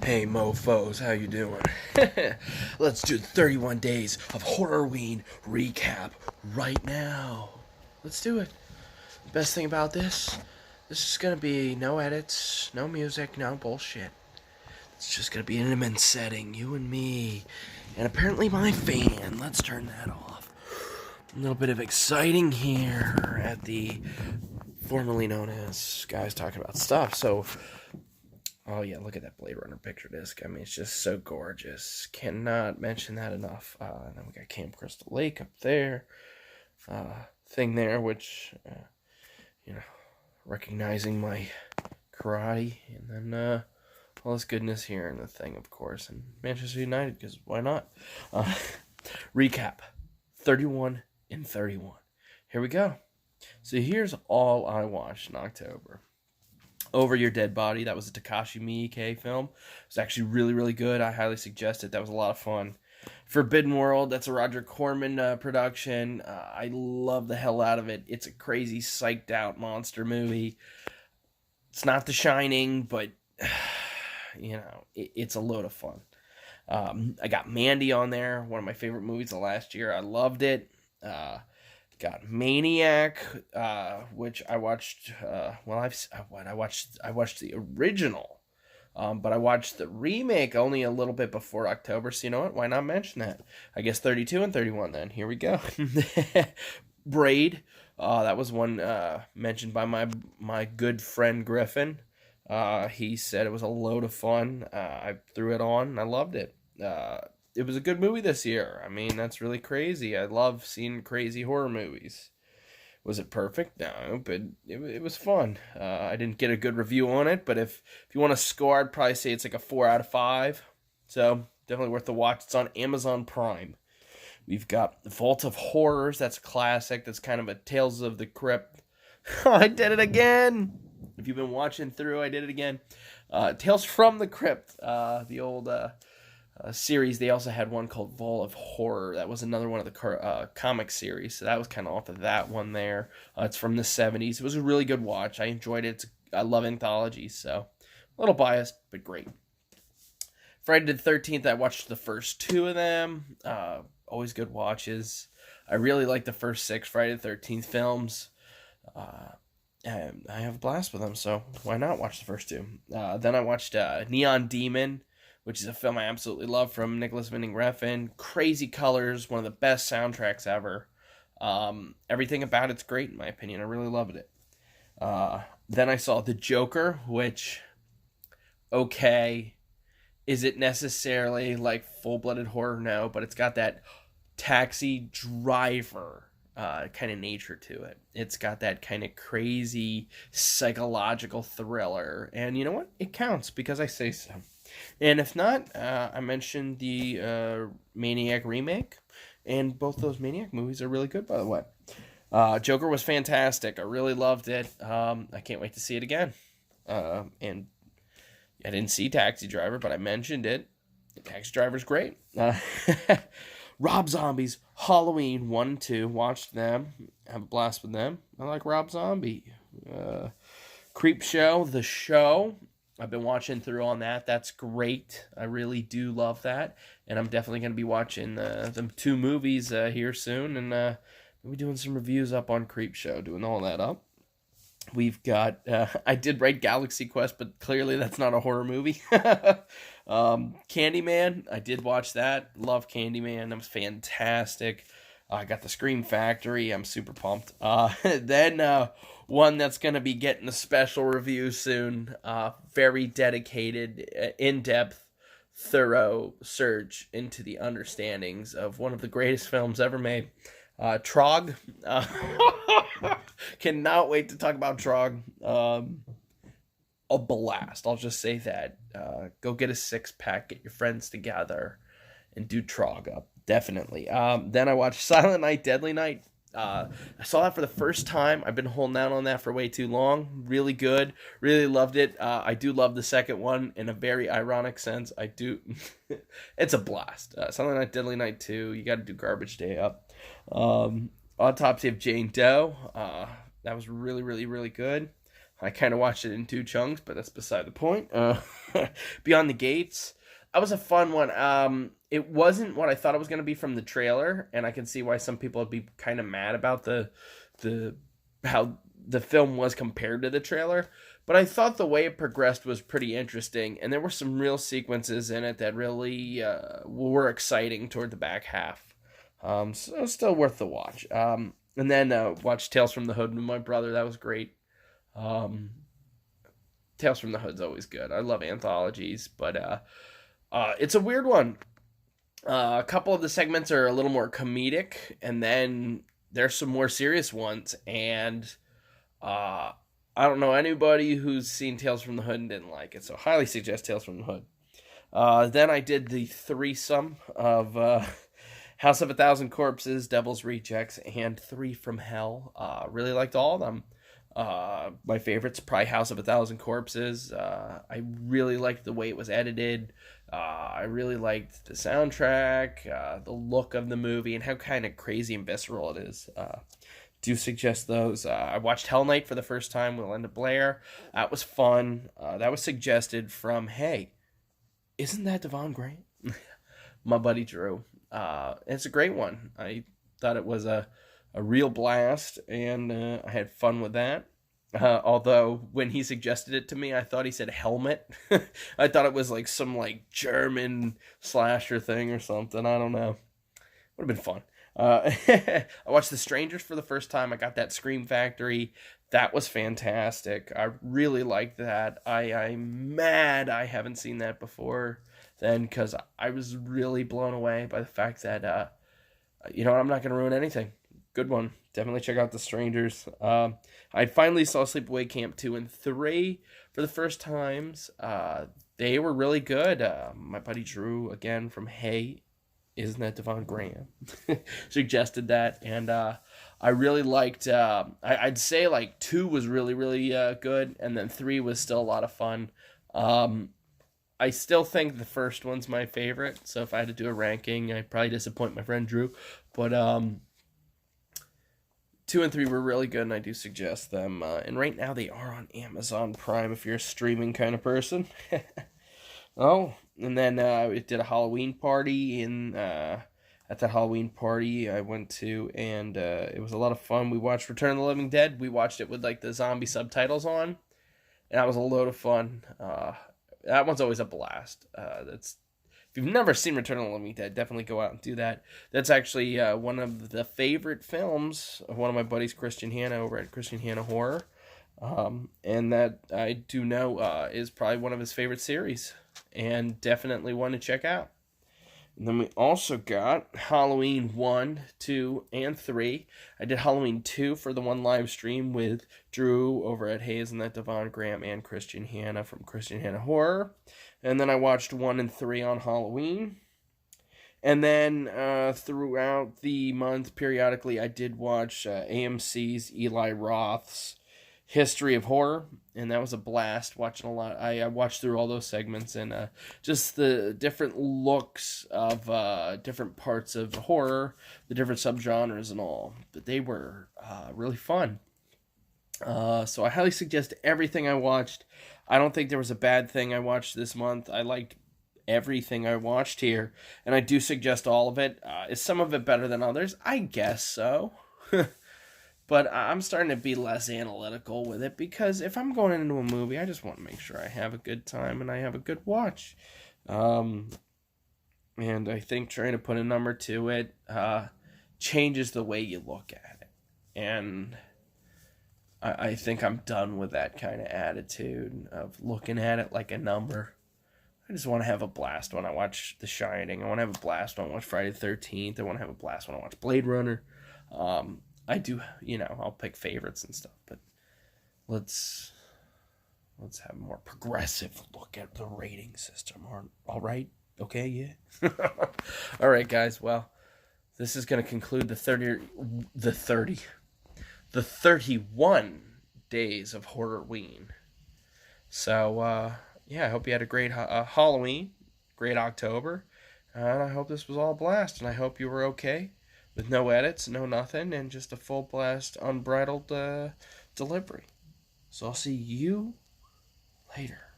Hey mofos, how you doing? Let's do 31 days of Horror-Ween recap right now. Let's do it. Best thing about this is gonna be no edits, no music, no bullshit. It's just gonna be an immense setting, you and me, and apparently my fan. Let's turn that off. A little bit of exciting here at the formerly known as Guys Talking About Stuff. So, oh yeah, look at that Blade Runner picture disc. I mean, it's just so gorgeous. Cannot mention that enough. And then we got Camp Crystal Lake up there. Thing there, which, you know, recognizing my karate. And then all this goodness here and the thing, of course. And Manchester United, because why not? Recap. 31 and 31. Here we go. So here's all I watched in October. Over Your Dead Body, that was a Takashi Miike film. It was actually really, really good. I highly suggest it. That was a lot of fun. Forbidden World, that's a Roger Corman production. I love the hell out of it. It's a crazy, psyched out monster movie. It's not The Shining, but, you know, it's a load of fun. I got Mandy on there, one of my favorite movies of last year. I loved it. Got Maniac, which I watched. I watched the original, but I watched the remake only a little bit before October. So you know what? Why not mention that? I guess 32 and 31. Then here we go. Braid. That was one mentioned by my good friend Griffin. He said it was a load of fun. I threw it on and I loved it. It was a good movie this year. I mean, that's really crazy. I love seeing crazy horror movies. Was it perfect? No, but it was fun. I didn't get a good review on it, but if you want to score, I'd probably say it's like a 4 out of 5. So, definitely worth the watch. It's on Amazon Prime. We've got Vault of Horrors. That's a classic. That's kind of a Tales of the Crypt. I did it again! If you've been watching through, I did it again. Tales from the Crypt. The old series. They also had one called Vault of Horror. That was another one of the comic series. So that was kind of off of that one there. It's from the 70s. It was a really good watch. I enjoyed it. I love anthologies, so a little biased, but great. Friday the 13th, I watched the first 2 of them. Always good watches. I really like the first 6 Friday the 13th films. And I have a blast with them, so why not watch the first 2? Then I watched Neon Demon, which is a film I absolutely love from Nicholas Winding Refn. Crazy colors, one of the best soundtracks ever. Everything about it's great, in my opinion. I really loved it. Then I saw The Joker, which, okay, is it necessarily like full-blooded horror? No, but it's got that Taxi Driver kind of nature to it. It's got that kind of crazy psychological thriller. And you know what? It counts because I say so. And if not, I mentioned the Maniac remake, and both those Maniac movies are really good, by the way. Joker was fantastic. I really loved it. I can't wait to see it again. And I didn't see Taxi Driver, but I mentioned it. Taxi Driver's great. Rob Zombie's Halloween 1 and 2. Watched them. Have a blast with them. I like Rob Zombie. Creep Show, The Show. I've been watching through on that. That's great. I really do love that. And I'm definitely going to be watching the 2 movies here soon. And we'll be doing some reviews up on Creep Show, doing all that up. We've got, I did write Galaxy Quest, but clearly that's not a horror movie. Candyman, I did watch that. Love Candyman. That was fantastic. I got the Scream Factory. I'm super pumped. Then one that's going to be getting a special review soon. Very dedicated, in-depth, thorough search into the understandings of one of the greatest films ever made. Trog. Cannot wait to talk about Trog. A blast. I'll just say that. Go get a 6-pack, get your friends together, and do Trog up. Definitely. Then I watched Silent Night, Deadly Night. I saw that for the first time. I've been holding out on that for way too long. Really good. Really loved it. I do love the second one in a very ironic sense. I do. It's a blast. Silent Night, Deadly Night 2. You got to do Garbage Day up. Autopsy of Jane Doe. That was really, really, really good. I kind of watched it in two chunks, but that's beside the point. Beyond the Gates, that was a fun one. It wasn't what I thought it was going to be from the trailer, and I can see why some people would be kind of mad about the how the film was compared to the trailer. But I thought the way it progressed was pretty interesting, and there were some real sequences in it that really were exciting toward the back half. So it was still worth the watch. And then watched Tales from the Hood with my brother. That was great. Um, Tales from the Hood's always good. I love anthologies, but it's a weird one. A couple of the segments are a little more comedic, and then there's some more serious ones. And I don't know anybody who's seen Tales from the Hood and didn't like it, so highly suggest Tales from the Hood. Then I did the threesome of House of a Thousand Corpses, Devil's Rejects, and Three from Hell. Really liked all of them. My favorite's probably House of a Thousand Corpses. I really liked the way it was edited. I really liked the soundtrack, the look of the movie, and how kind of crazy and visceral it is. Do suggest those. I watched Hell Night for the first time with Linda Blair. That was fun. That was suggested from, hey, isn't that Devon Graham? My buddy Drew. It's a great one. I thought it was a real blast, and I had fun with that. Although when he suggested it to me, I thought he said helmet. I thought it was like some like German slasher thing or something. I don't know. Would have been fun. I watched The Strangers for the first time. I got that Scream Factory. That was fantastic. I really liked that. I'm mad I haven't seen that before then, because I was really blown away by the fact that, you know what, I'm not going to ruin anything. Good one. Definitely check out The Strangers. I finally saw Sleepaway Camp 2 and 3 for the first times. They were really good. My buddy Drew, again, from Hey, isn't that Devon Graham? Suggested that, and I really liked, I'd say like 2 was really, really good, and then 3 was still a lot of fun. I still think the first one's my favorite, so if I had to do a ranking, I'd probably disappoint my friend Drew, but 2 and 3 were really good, and I do suggest them, and right now they are on Amazon Prime if you're a streaming kind of person. Oh, and then we did a Halloween party at that Halloween party I went to, and it was a lot of fun. We watched Return of the Living Dead. We watched it with like the zombie subtitles on, and that was a load of fun. That one's always a blast. If you've never seen Return of the Living Dead, definitely go out and do that. That's actually one of the favorite films of one of my buddies, Christian Hanna, over at Christian Hanna Horror, and that I do know is probably one of his favorite series, and definitely one to check out. And then we also got Halloween 1, 2, and 3. I did Halloween 2 for the one live stream with Drew over at Hayes and that Devon Graham and Christian Hanna from Christian Hanna Horror. And then I watched 1 and 3 on Halloween. And then throughout the month, periodically, I did watch AMC's Eli Roth's History of Horror, and that was a blast watching a lot. I watched through all those segments, and just the different looks of different parts of horror, the different subgenres and all, but they were really fun. So I highly suggest everything I watched. I don't think there was a bad thing I watched this month. I liked everything I watched here, and I do suggest all of it. Is some of it better than others? I guess so. But I'm starting to be less analytical with it, because if I'm going into a movie, I just want to make sure I have a good time and I have a good watch. And I think trying to put a number to it changes the way you look at it. And I think I'm done with that kind of attitude of looking at it like a number. I just want to have a blast when I watch The Shining. I want to have a blast when I watch Friday the 13th. I want to have a blast when I watch Blade Runner. I do, I'll pick favorites and stuff, but let's have a more progressive look at the rating system. All right? Okay, yeah? All right, guys, well, this is going to conclude the 31 days of Horror-Ween. So, yeah, I hope you had a great Halloween, great October, and I hope this was all a blast, and I hope you were okay. With no edits, no nothing, and just a full blast, unbridled delivery. So I'll see you later.